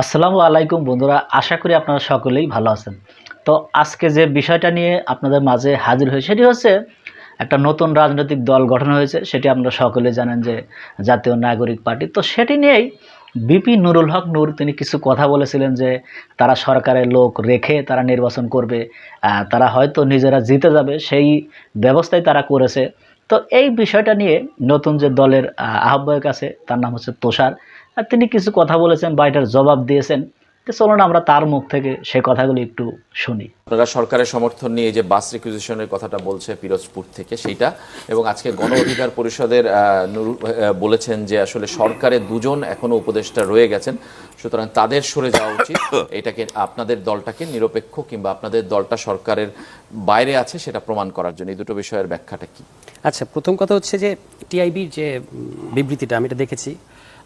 আসসালামু আলাইকুম বন্ধুরা, আশা করি আপনারা সকলেই ভালো আছেন। তো আজকে যে বিষয়টা নিয়ে আপনাদের মাঝে হাজির হয়েছে সেটি হচ্ছে একটা নতুন রাজনৈতিক দল গঠন হয়েছে, সেটি আপনারা সকলে জানেন যে জাতীয় নাগরিক পার্টি। তো সেটি নিয়েই বিপি নুরুল হক নূর তিনি কিছু কথা বলেছিলেন যে তারা সরকারের লোক রেখে তারা নির্বাচন করবে, তারা হয়তো নিজেরা জিতে যাবে, সেই ব্যবস্থাই তারা করেছে। তো এই বিষয়টা নিয়ে নতুন যে দলের আহ্বায়ক আছে তার নাম হচ্ছে তোষার, আর তিনি কিছু কথা বলেছেন বা এটার জবাব দিয়েছেন। তো চলুন আমরা তার মুখ থেকে সে কথাগুলো একটু শুনি। আপনারা সরকারের সমর্থন নিয়ে যে বাস রিকুইজিশনের কথাটা বলছে পিরোজপুর থেকে সেইটা, এবং আজকে গণ অধিকার পরিষদের বলেছেন যে আসলে সরকারের দুজন এখনো উপদেষ্টা রয়ে গেছেন, সুতরাং তাদের সরে যাওয়া উচিত। এটাকে আপনাদের দলটাকে নিরপেক্ষ কিংবা আপনাদের দলটা সরকারের বাইরে আছে সেটা প্রমাণ করার জন্য এই দুটো বিষয়ের ব্যাখ্যাটা কি? আচ্ছা, প্রথম কথা হচ্ছে যে টিআইবির যে বিবৃতিটা আমি এটা দেখেছি,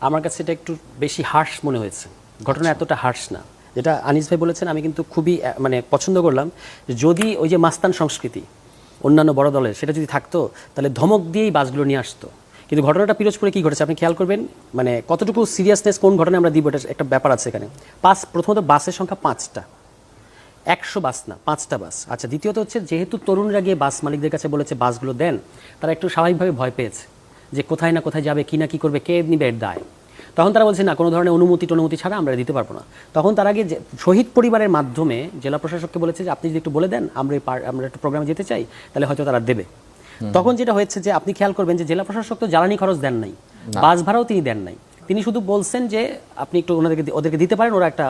আমার কাছে এটা একটু বেশি হার্শ মনে হয়েছে। ঘটনা এতটা হার্শ না, যেটা আনিস ভাই বলেছেন আমি কিন্তু খুবই পছন্দ করলাম। যদি ওই যে মাস্তান সংস্কৃতি অন্যান্য বড় দলের সেটা যদি থাকতো তাহলে ধমক দিয়েই বাসগুলো নিয়ে আসতো। কিন্তু ঘটনাটা পিরোজপুরে কী ঘটেছে আপনি খেয়াল করবেন, কতটুকু সিরিয়াসনেস কোন ঘটনায় আমরা দিব, এটা একটা ব্যাপার আছে এখানে। প্রথমত বাসের সংখ্যা 5টা, 100 বাস না, 5টা বাস। আচ্ছা, দ্বিতীয়ত হচ্ছে যেহেতু তরুণরা গিয়ে বাস মালিকদের কাছে বলেছে বাসগুলো দেন, তারা একটু স্বাভাবিকভাবে ভয় পেয়েছে যে কোথায় না কোথায় যাবে, কি না কি করবে, কে নিবে এর দায়। তখন তারা বলছে না, কোনো ধরনের অনুমতি ছাড়া আমরা দিতে পারবো না। তখন তার আগে শহীদ পরিবারের মাধ্যমে জেলা প্রশাসককে বলেছে যে আপনি যদি একটু বলে দেন আমরা একটু প্রোগ্রামে যেতে চাই, তাহলে হয়তো তারা দেবে। তখন যেটা হয়েছে যে আপনি খেয়াল করবেন যে জেলা প্রশাসক তো জ্বালানি খরচ দেন নাই, বাস ভাড়াও তিনি দেন নাই। তিনি শুধু বলছেন যে আপনি একটু ওদেরকে দিতে পারেন, ওরা একটা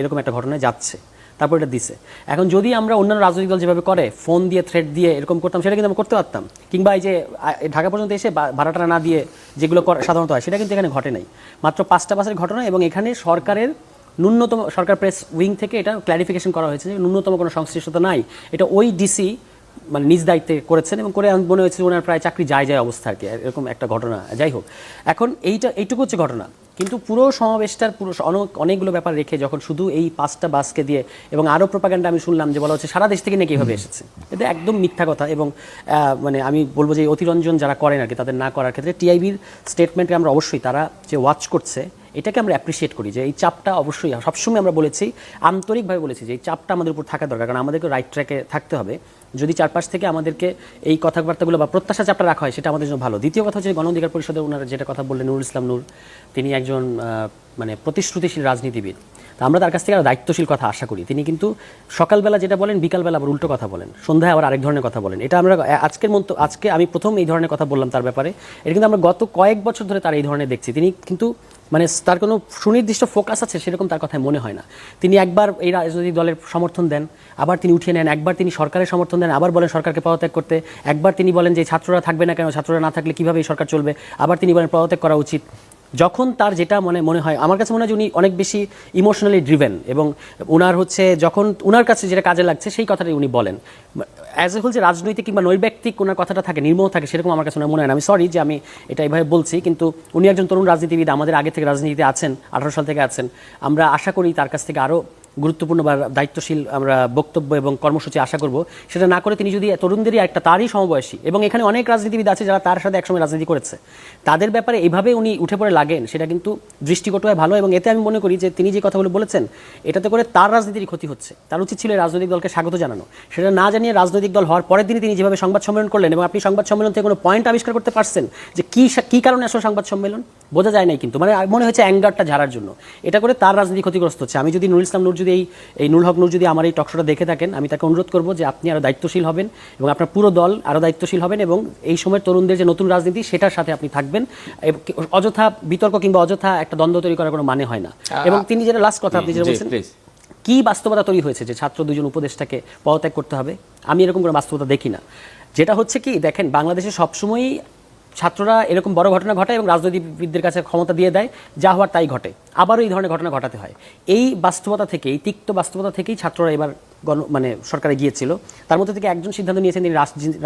এরকম একটা ঘটনায় যাচ্ছে, তারপর এটা দিছে। এখন যদি আমরা অন্যান্য রাজনৈতিক দল যেভাবে করে ফোন দিয়ে থ্রেট দিয়ে এরকম করতাম, সেটা কিন্তু আমরা করতে পারতাম। কিংবা এই যে ঢাকা পর্যন্ত এসে ভাড়াটা না দিয়ে যেগুলো সাধারণত হয়, সেটা কিন্তু এখানে ঘটে নাই। মাত্র 5টা বাসের ঘটনা, এবং এখানে সরকারের ন্যূনতম সরকার প্রেস উইং থেকে এটা ক্ল্যারিফিকেশন করা হয়েছে যে ন্যূনতম কোনো সংশ্লিষ্টতা নাই। এটা ওই ডিসি নিজ দায়িত্বে করেছেন, এবং করে মনে হয়েছে ওনার প্রায় চাকরি যায় অবস্থা আর কি, এরকম একটা ঘটনা। যাই হোক, এখন এইটুকু হচ্ছে ঘটনা। কিন্তু পুরো সমাবেশটার অনেকগুলো ব্যাপার রেখে যখন শুধু এই 5টা বাসকে দিয়ে, এবং আরও প্রোপাগান্ডা আমি শুনলাম যে বলা হচ্ছে সারা দেশ থেকে নাকি এভাবে এসেছে, এটা একদম মিথ্যা কথা। এবং আমি বলবো যে অতিরঞ্জন যারা করেন আর কি, তাদের না করার ক্ষেত্রে টিআইবির স্টেটমেন্টে আমরা অবশ্যই তারা যে ওয়াচ করছে এটাকে আমরা অ্যাপ্রিসিয়েট করি, যে এই চাপটা অবশ্যই সবসময় আমরা বলেছি, আন্তরিকভাবে বলেছি যে এই চাপটা আমাদের উপর থাকা দরকার, কারণ আমাদেরকে রাইট ট্র্যাকে থাকতে হবে। যদি চারপাশ থেকে আমাদেরকে এই কথাবার্তাগুলো বা প্রত্যাশা চাপটা রাখা হয়, সেটা আমাদের জন্য ভালো। দ্বিতীয় কথা হচ্ছে গণ অধিকার পরিষদের ওনারা যেটা কথা বললেন, নুরুল ইসলাম নূর, তিনি একজন প্রতিশ্রুতিশীল রাজনীতিবিদ। তা আমরা তার কাছ থেকে আরও দায়িত্বশীল কথা আশা করি। তিনি কিন্তু সকালবেলা যেটা বলেন, বিকালবেলা আবার উল্টো কথা বলেন, সন্ধ্যায় আবার আরেক ধরনের কথা বলেন। এটা আমরা আজকে আমি প্রথম এই ধরনের কথা বললাম তার ব্যাপারে। এটা কিন্তু আমরা গত কয়েক বছর ধরে তার এই ধরনের দেখছি। তিনি কিন্তু তার কোনো সুনির্দিষ্ট ফোকাস আছে সেরকম তার কথায় মনে হয় না। তিনি একবার এই রাজনৈতিক দলের সমর্থন দেন, আবার তিনি উঠিয়ে নেন, একবার তিনি সরকারের সমর্থন দেন, আবার বলেন সরকারকে পদত্যাগ করতে, একবার তিনি বলেন যে ছাত্ররা থাকবে না কেন, ছাত্ররা না থাকলে কীভাবে এই সরকার চলবে, আবার তিনি বলেন পদত্যাগ করা উচিত। যখন তার যেটা মনে হয়, আমার কাছে মনে হয় যে উনি অনেক বেশি ইমোশনালি ড্রিভেন, এবং ওনার হচ্ছে যখন ওনার কাছে যেটা কাজে লাগছে সেই কথাটাই উনি বলেন। অ্যাজ এ হোল যে রাজনৈতিক কিংবা নৈব্যক্তিক ওনার কথাটা থাকে, নির্মোহ থাকে, সেরকম আমার কাছে মনে হয় না। আমি সরি যে আমি এটা এইভাবে বলছি, কিন্তু উনি একজন তরুণ রাজনীতিবিদ, আমাদের আগে থেকে রাজনীতিতে আছেন, 18 সাল থেকে আছেন। আমরা আশা করি তার কাছ থেকে আরও গুরুত্বপূর্ণ বা দায়িত্বশীল আমরা বক্তব্য এবং কর্মসূচি আশা করব। সেটা না করে তিনি যদি তরুণদেরই একটা তারই সমবয়সী, এবং এখানে অনেক রাজনীতিবিদ আছে যারা তার সাথে একসময় রাজনীতি করেছে, তাদের ব্যাপারে এইভাবে উনি উঠে পড়ে লাগেন, সেটা কিন্তু দৃষ্টিকটু হয় ভালো। এবং এতে আমি মনে করি যে তিনি যে কথাগুলো বলেছেন, এটাতে করে তার রাজনীতির ক্ষতি হচ্ছে। তার উচিত ছিল রাজনৈতিক দলকে স্বাগত জানানো। সেটা না জানিয়ে রাজনৈতিক দল হওয়ার পরের দিনই তিনি যেভাবে সংবাদ সম্মেলন করলেন, এবং আপনি সংবাদ সম্মেলন থেকে কোনো পয়েন্ট আবিষ্কার করতে পারছেন যে কী কারণে আসলে সংবাদ সম্মেলন, বোঝা যায় নাই। কিন্তু মনে হয়েছে অ্যাঙ্গারটা ঝাড়ার জন্য। এটা করে তার রাজনীতি ক্ষতিগ্রস্ত হচ্ছে। আমি যদি নুরুল ইসলাম নূর যদি এই নুরুল হক নূর যদি আমার এই টকশোটা দেখে থাকেন, আমি তাকে অনুরোধ করবো যে আপনি আরও দায়িত্বশীল হবেন, এবং আপনার পুরো দল আরও দায়িত্বশীল হবেন, এবং এই সময় তরুণদের যে নতুন রাজনীতি সেটার সাথে আপনি থাকবেন। অযথা বিতর্ক কিংবা অযথা একটা দ্বন্দ্ব তৈরি করার কোনো মানে হয় না। এবং তিনি যেটা লাস্ট কথা আপনি যেটা বলছেন, কি বাস্তবতা তৈরি হয়েছে যে ছাত্র 2জন উপদেষ্টাকে পদত্যাগ করতে হবে, আমি এরকম কোনো বাস্তবতা দেখি না। যেটা হচ্ছে কি, দেখেন বাংলাদেশে সবসময়ই ছাত্ররা এরকম বড় ঘটনা ঘটায় এবং রাজনীতিবিদদের কাছে ক্ষমতা দিয়ে দেয়, যা হওয়ার তাই ঘটে, আবারও এই ধরনের ঘটনা ঘটাতে হয়। এই বাস্তবতা থেকে, এই তিক্ত বাস্তবতা থেকেই ছাত্ররা এবার সরকারে গিয়েছিল। তার মধ্যে থেকে একজন সিদ্ধান্ত নিয়েছেন তিনি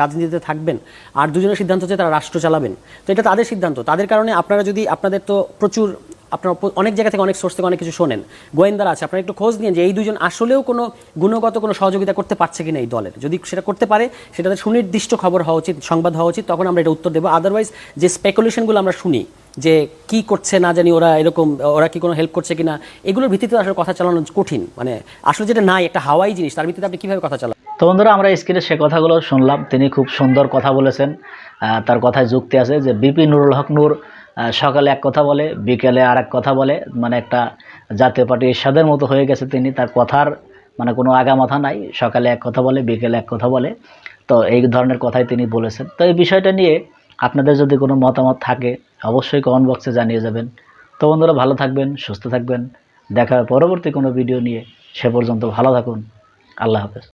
রাজনীতিতে থাকবেন, আর 2জনের সিদ্ধান্ত হচ্ছে তারা রাষ্ট্র চালাবেন। তো এটা তাদের সিদ্ধান্ত, তাদের কারণে আপনারা যদি আপনাদের তো প্রচুর আপনারা অনেক জায়গা থেকে অনেক সোর্স থেকে অনেক কিছু শোনেন, গোয়েন্দারা আছে, আপনারা একটু খোঁজ নিন যে এই 2জন আসলেও কোনো গুণগত কোনো সহযোগিতা করতে পারছে কিনা এই দলের। যদি সেটা করতে পারে, সেটাতে সুনির্দিষ্ট খবর হওয়া উচিত, সংবাদ হওয়া উচিত, তখন আমরা এটা উত্তর দেবো। আদারওয়াইজ যে স্পেকুলেশনগুলো আমরা শুনি যে কি করছে না জানি ওরা এরকম, ওরা কি কোনো হেল্প করছে কিনা, এগুলোর ভিত্তিতে আসলে কথা চালানো কঠিন। মানে আসলে যেটা নাই, একটা হাওয়াই জিনিস, তার ভিত্তিতে আপনি কীভাবে কথা চালান? তো বন্ধুরা, আমরা স্ক্রিনে সে কথাগুলো শুনলাম, তিনি খুব সুন্দর কথা বলেছেন। তার কথায় যুক্তি আছে যে বিপি নুরুল হক নূর সকালে এক কথা বলে, বিকেলে আর এক কথা বলে, মানে একটা জাতীয় পার্টি এরশাদের মতো হয়ে গেছে তিনি। তার কথার মানে কোনো আগামাথা নাই, সকালে এক কথা বলে, বিকেলে এক কথা বলে। তো এই ধরনের কথাই তিনি বলেছেন। তো এই বিষয়টা নিয়ে আপনাদের যদি কোনো মতামত থাকে অবশ্যই কমেন্ট বক্সে জানিয়ে যাবেন। তো বন্ধুরা, ভালো থাকবেন, সুস্থ থাকবেন, দেখা হবে পরবর্তী কোনো ভিডিও নিয়ে। সে পর্যন্ত ভালো থাকুন। আল্লাহ হাফেজ।